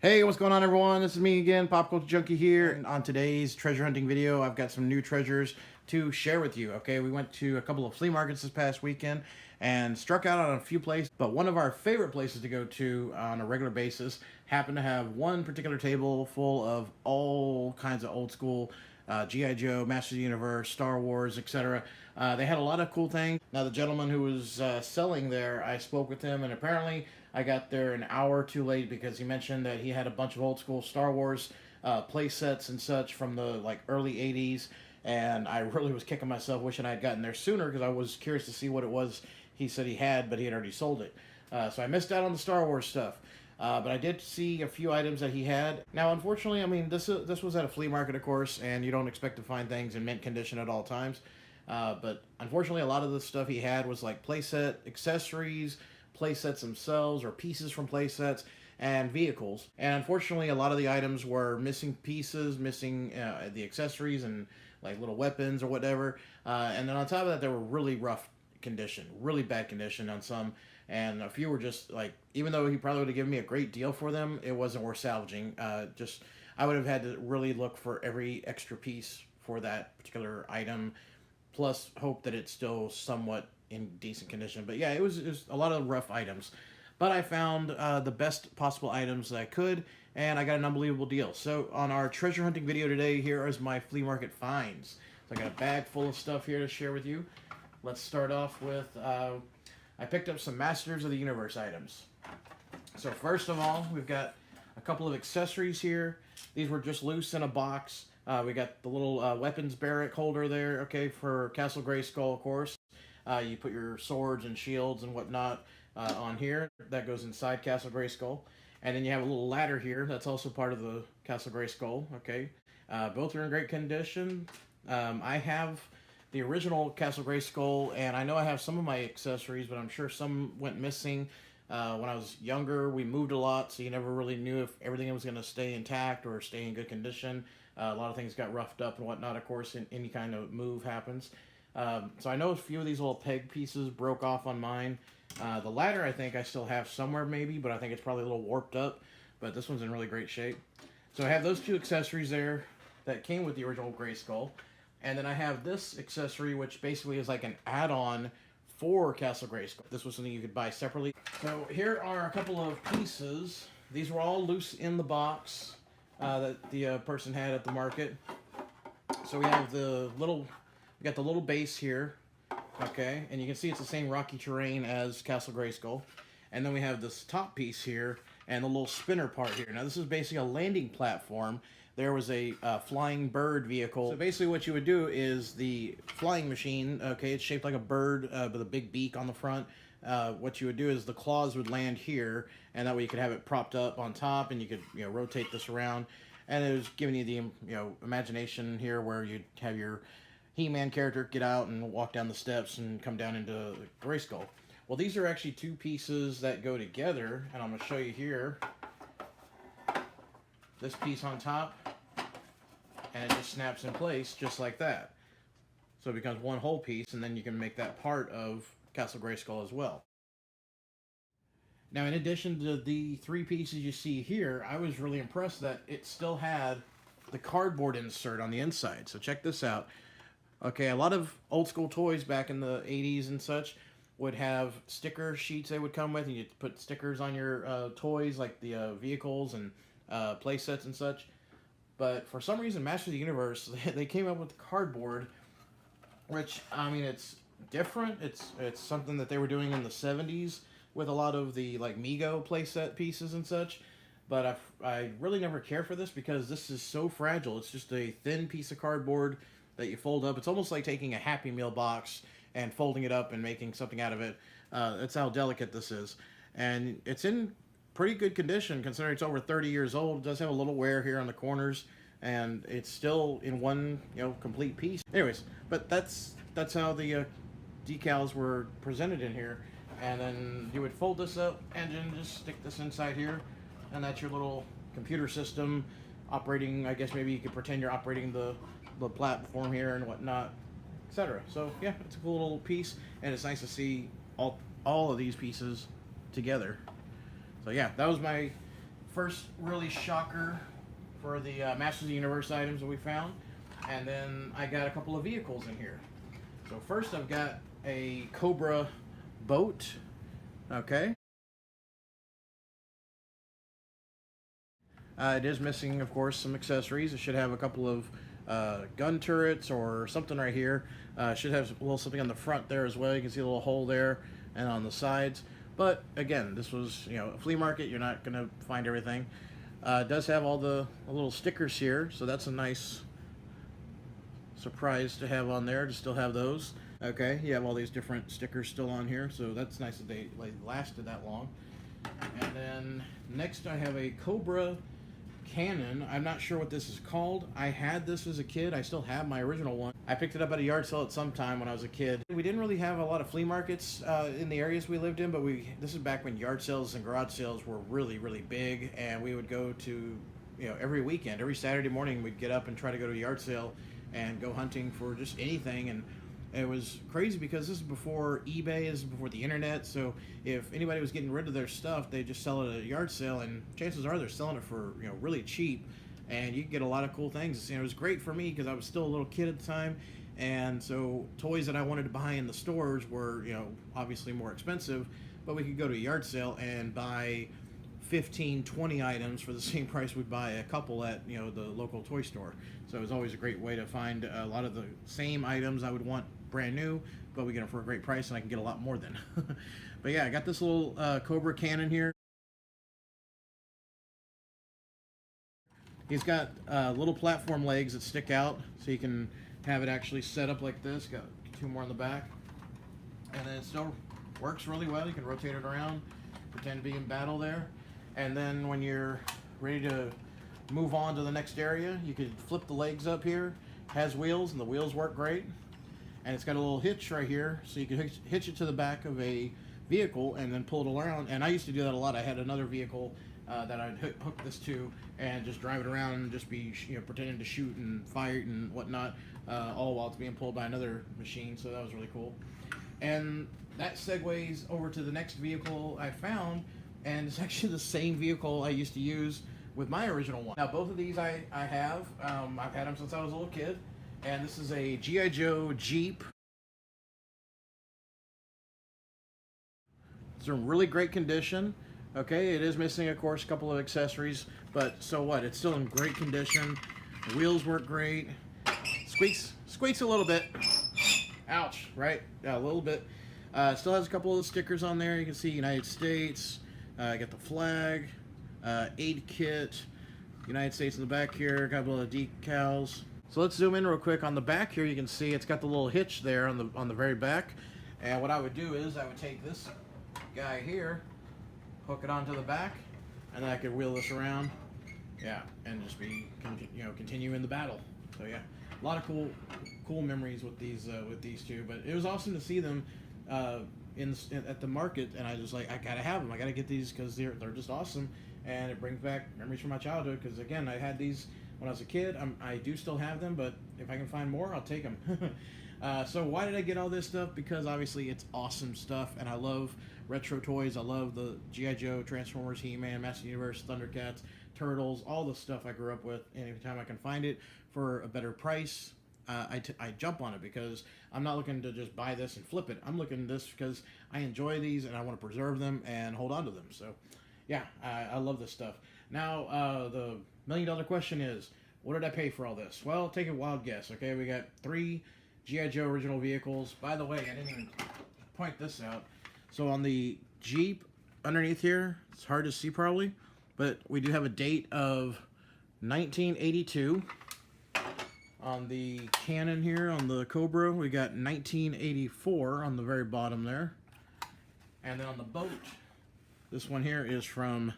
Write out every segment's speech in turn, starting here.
Hey, what's going on, everyone? This is me again, Pop Culture Junkie here. And on today's treasure hunting video, I've got some new treasures to share with you. Okay, we went to a couple of flea markets this past weekend and struck out on a few places. But one of our favorite places to go to on a regular basis happened to have one particular table full of all kinds of old school G.I. Joe, Masters of the Universe, Star Wars, etc. They had a lot of cool things. Now, the gentleman who was selling there, I spoke with him, and apparently I got there an hour too late because he mentioned that he had a bunch of old school Star Wars play sets and such from the early 80s, and I really was kicking myself wishing I had gotten there sooner because I was curious to see what it was he said he had, but he had already sold it. So I missed out on the Star Wars stuff. But I did see a few items that he had. Now, unfortunately, I mean, this was at a flea market, of course, and you don't expect to find things in mint condition at all times. But unfortunately, a lot of the stuff he had was like playset accessories, playsets themselves, or pieces from playsets, and vehicles. And unfortunately, a lot of the items were missing pieces, missing the accessories and like little weapons or whatever. And then on top of that, they were really rough condition, really bad condition on some, and a few were just like, even though he probably would have given me a great deal for them, it wasn't worth salvaging. Just I would have had to really look for every extra piece for that particular item, plus hope that it's still somewhat in decent condition. But yeah, it was a lot of rough items, but I found the best possible items that I could, and I got an unbelievable deal. So on our treasure hunting video today, here is my flea market finds. So I got a bag full of stuff here to share with you. Let's start off with, I picked up some Masters of the Universe items. So first of all, we've got a couple of accessories here. These were just loose in a box. We got the little weapons barrack holder there, okay, for Castle Grayskull, of course. You put your swords and shields and whatnot on here. That goes inside Castle Grayskull. And then you have a little ladder here. That's also part of the Castle Grayskull, okay. Both are in great condition. I have the original Castle Grayskull, and I know I have some of my accessories, but I'm sure some went missing. When I was younger, we moved a lot, so you never really knew if everything was going to stay intact or stay in good condition. A lot of things got roughed up and whatnot, of course, in any kind of move happens. So I know a few of these little peg pieces broke off on mine. The ladder, I think I still have somewhere maybe, but I think it's probably a little warped up. But this one's in really great shape. So I have those two accessories there that came with the original Grayskull. And then I have this accessory, which basically is like an add-on for Castle Grayskull. This was something you could buy separately. So here are a couple of pieces. These were all loose in the box that the person had at the market. So we have we got the little base here, okay, and you can see it's the same rocky terrain as Castle Grayskull. And then we have this top piece here and the little spinner part here. Now this is basically a landing platform. There was a flying bird vehicle. So basically what you would do is the flying machine, okay, it's shaped like a bird with a big beak on the front. What you would do is the claws would land here, and that way you could have it propped up on top, and you could rotate this around. And it was giving you the imagination here where you'd have your He-Man character get out and walk down the steps and come down into Grayskull. Well, these are actually two pieces that go together, and I'm going to show you here. This piece on top, and it just snaps in place just like that. So it becomes one whole piece, and then you can make that part of Castle Grayskull as well. Now, in addition to the three pieces you see here, I was really impressed that it still had the cardboard insert on the inside. So check this out. Okay, a lot of old school toys back in the 80s and such would have sticker sheets they would come with, and you'd put stickers on your toys, like the vehicles and play sets and such. But for some reason, Masters of the Universe, they came up with cardboard, which, I mean, it's different. It's something that they were doing in the 70s with a lot of the Mego playset pieces and such. But I really never care for this because this is so fragile. It's just a thin piece of cardboard that you fold up. It's almost like taking a Happy Meal box and folding it up and making something out of it. That's how delicate this is. And it's in pretty good condition considering it's over 30 years old. It does have a little wear here on the corners, and it's still in one complete piece. Anyways, but that's how the decals were presented in here. And then you would fold this up and then just stick this inside here, and that's your little computer system operating. I guess maybe you could pretend you're operating the platform here and whatnot, etc. So yeah, it's a cool little piece, and it's nice to see all of these pieces together. So yeah, that was my first really shocker for the Masters of the Universe items that we found. And then I got a couple of vehicles in here. So first I've got a Cobra boat. Okay. It is missing, of course, some accessories. It should have a couple of gun turrets or something right here. Should have a little something on the front there as well. You can see a little hole there and on the sides. But again, this was, you know, a flea market. You're not going to find everything. It does have all the little stickers here, so that's a nice surprise to have on there, to still have those. Okay, you have all these different stickers still on here, so that's nice that they lasted that long. And then next I have a Cobra cannon. I'm not sure what this is called. I had this as a kid. I still have my original one. I picked it up at a yard sale at some time when I was a kid. We didn't really have a lot of flea markets in the areas we lived in, but this is back when yard sales and garage sales were really, really big, and we would go to, you know, every weekend, every Saturday morning we'd get up and try to go to a yard sale and go hunting for just anything. And it was crazy because this is before eBay, this is before the internet, so if anybody was getting rid of their stuff, they just sell it at a yard sale, and chances are they're selling it for, you know, really cheap, and you can get a lot of cool things. And it was great for me because I was still a little kid at the time, and so toys that I wanted to buy in the stores were, you know, obviously more expensive, but we could go to a yard sale and buy 15, 20 items for the same price we'd buy a couple at, you know, the local toy store. So it was always a great way to find a lot of the same items I would want brand new, but we get them for a great price, and I can get a lot more than. But yeah, I got this little Cobra cannon here. He's got little platform legs that stick out, so you can have it actually set up like this. Got two more on the back, and then it still works really well. You can rotate it around, pretend to be in battle there, and then when you're ready to move on to the next area, you could flip the legs up here. Has wheels, and the wheels work great. And it's got a little hitch right here, so you can hitch it to the back of a vehicle and then pull it around. And I used to do that a lot. I had another vehicle that I'd hook this to and just drive it around and just be, you know, pretending to shoot and fire and whatnot, all while it's being pulled by another machine. So that was really cool. And that segues over to the next vehicle I found, and it's actually the same vehicle I used to use with my original one. Now both of these I have. I've had them since I was a little kid. And this is a G.I. Joe Jeep. It's in really great condition. Okay, it is missing, of course, a couple of accessories, but so what? It's still in great condition. The wheels work great. Squeaks a little bit. Ouch, right? Yeah, a little bit. Still has a couple of stickers on there. You can see United States. Got the flag, aid kit, United States in the back here. Got a couple of decals. So let's zoom in real quick. On the back here, you can see it's got the little hitch there on the very back. And what I would do is I would take this guy here, hook it onto the back, and then I could wheel this around, yeah, and just be, you know, continue in the battle. So yeah, a lot of cool memories with these two. But it was awesome to see them at the market, and I was like, I gotta have them. I gotta get these because they're just awesome, and it brings back memories from my childhood. Because again, I had these when I was a kid. I do still have them, but if I can find more, I'll take them. So why did I get all this stuff? Because obviously it's awesome stuff, and I love retro toys. I love the G.I. Joe, Transformers, He-Man, Master Universe, Thundercats, Turtles, all the stuff I grew up with. And anytime I can find it for a better price, I jump on it, because I'm not looking to just buy this and flip it. I'm looking at this because I enjoy these and I want to preserve them and hold on to them. So yeah, I love this stuff. Now, the $1,000,000 question is, what did I pay for all this? Well, take a wild guess. Okay, we got 3 G.I. Joe original vehicles. By the way, I didn't even point this out. So on the Jeep underneath here, it's hard to see probably, but we do have a date of 1982. On the cannon here, on the Cobra, we got 1984 on the very bottom there. And then on the boat, this one here is from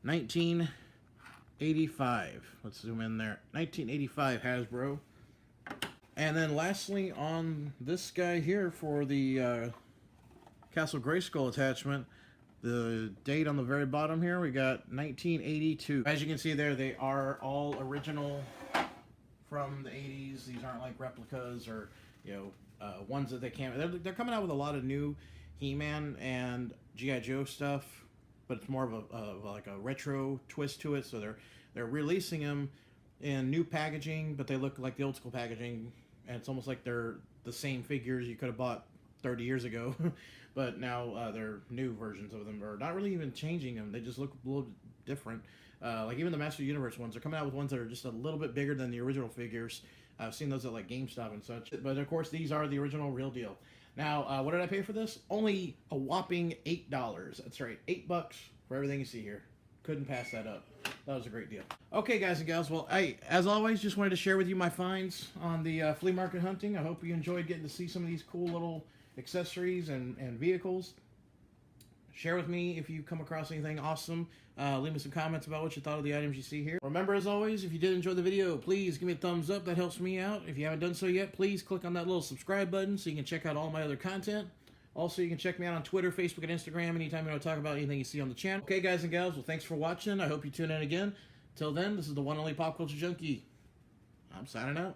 1985. Let's zoom in there. 1985 Hasbro. And then lastly, on this guy here for the Castle Grayskull attachment, the date on the very bottom here, we got 1982. As you can see there, they are all original from the 80s. These aren't like replicas or, you know, ones that they can't. They're coming out with a lot of new He-Man and G.I. Joe stuff but it's more of like a retro twist to it. So they're releasing them in new packaging, but they look like the old school packaging, and it's almost like they're the same figures you could have bought 30 years ago, but now they're new versions of them, or not really even changing them. They just look a little different. Like even the Master Universe ones, they're coming out with ones that are just a little bit bigger than the original figures. I've seen those at like GameStop and such, but of course these are the original real deal. Now, what did I pay for this? Only a whopping $8. That's right, $8 for everything you see here. Couldn't pass that up. That was a great deal. Okay, guys and gals, well, as always, just wanted to share with you my finds on the flea market hunting. I hope you enjoyed getting to see some of these cool little accessories and vehicles. Share with me if you come across anything awesome. Leave me some comments about what you thought of the items you see here. Remember, as always, if you did enjoy the video, please give me a thumbs up. That helps me out. If you haven't done so yet, please click on that little subscribe button so you can check out all my other content. Also, you can check me out on Twitter, Facebook, and Instagram anytime you want to talk about anything you see on the channel. Okay, guys and gals, well, thanks for watching. I hope you tune in again. Till then, this is the one and only Pop Culture Junkie. I'm signing out.